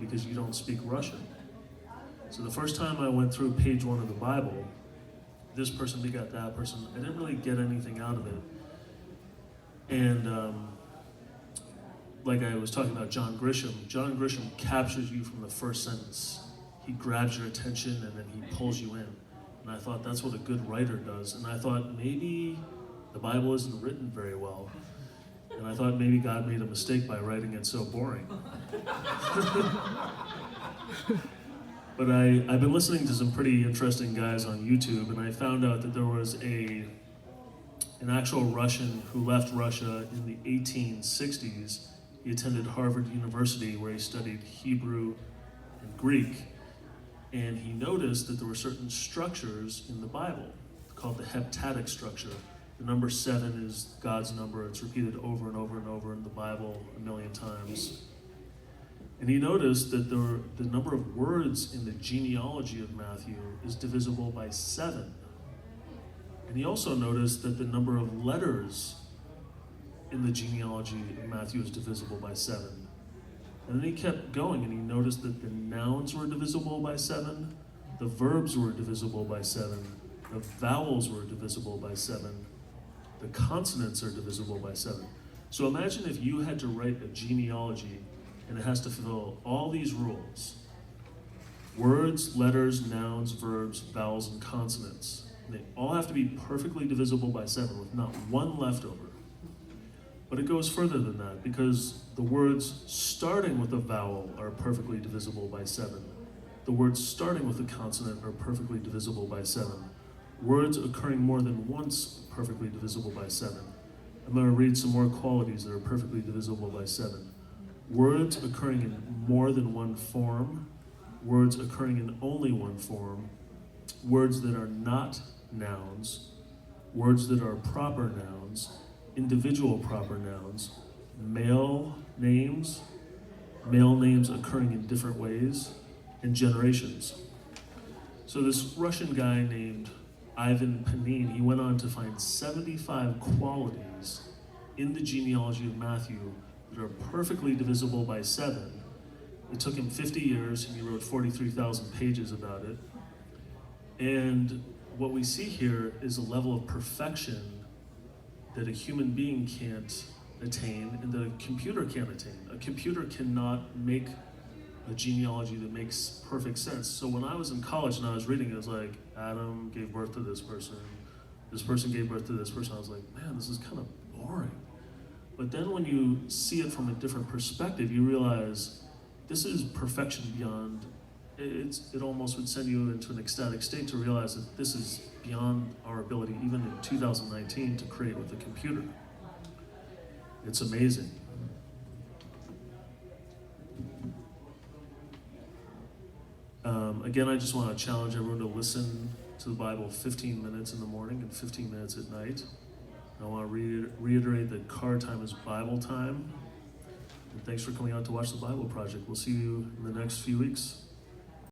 because you don't speak Russian. So the first time I went through page 1 of the Bible, this person begot that person, I didn't really get anything out of it. And like I was talking about John Grisham captures you from the first sentence. He grabs your attention and then he pulls you in. And I thought that's what a good writer does. And I thought maybe the Bible isn't written very well. And I thought maybe God made a mistake by writing it so boring. But I've been listening to some pretty interesting guys on YouTube, and I found out that there was an actual Russian who left Russia in the 1860s. He attended Harvard University where he studied Hebrew and Greek. And he noticed that there were certain structures in the Bible called the heptadic structure. The number 7 is God's number. It's repeated over and over and over in the Bible 1,000,000 times. And he noticed that the number of words in the genealogy of Matthew is divisible by 7. And he also noticed that the number of letters in the genealogy of Matthew is divisible by 7. And then he kept going and he noticed that the nouns were divisible by 7, the verbs were divisible by 7, the vowels were divisible by 7, the consonants are divisible by 7. So imagine if you had to write a genealogy and it has to fulfill all these rules: words, letters, nouns, verbs, vowels, and consonants. And they all have to be perfectly divisible by 7 with not one left over. But it goes further than that, because the words starting with a vowel are perfectly divisible by 7. The words starting with a consonant are perfectly divisible by 7. Words occurring more than once are perfectly divisible by 7. I'm going to read some more qualities that are perfectly divisible by 7. Words occurring in more than one form, words occurring in only one form, words that are not nouns, words that are proper nouns, individual proper nouns, male names occurring in different ways, and generations. So this Russian guy named Ivan Panin, he went on to find 75 qualities in the genealogy of Matthew that are perfectly divisible by 7. It took him 50 years, and he wrote 43,000 pages about it. And what we see here is a level of perfection that a human being can't attain and that a computer can't attain. A computer cannot make a genealogy that makes perfect sense. So when I was in college and I was reading, it was like, Adam gave birth to this person gave birth to this person. I was like, man, this is kind of boring. But then when you see it from a different perspective, you realize this is perfection beyond, it almost would send you into an ecstatic state to realize that this is beyond our ability, even in 2019, to create with a computer. It's amazing. Again, I just want to challenge everyone to listen to the Bible 15 minutes in the morning and 15 minutes at night. I want to reiterate that car time is Bible time. And thanks for coming out to watch the Bible Project. We'll see you in the next few weeks.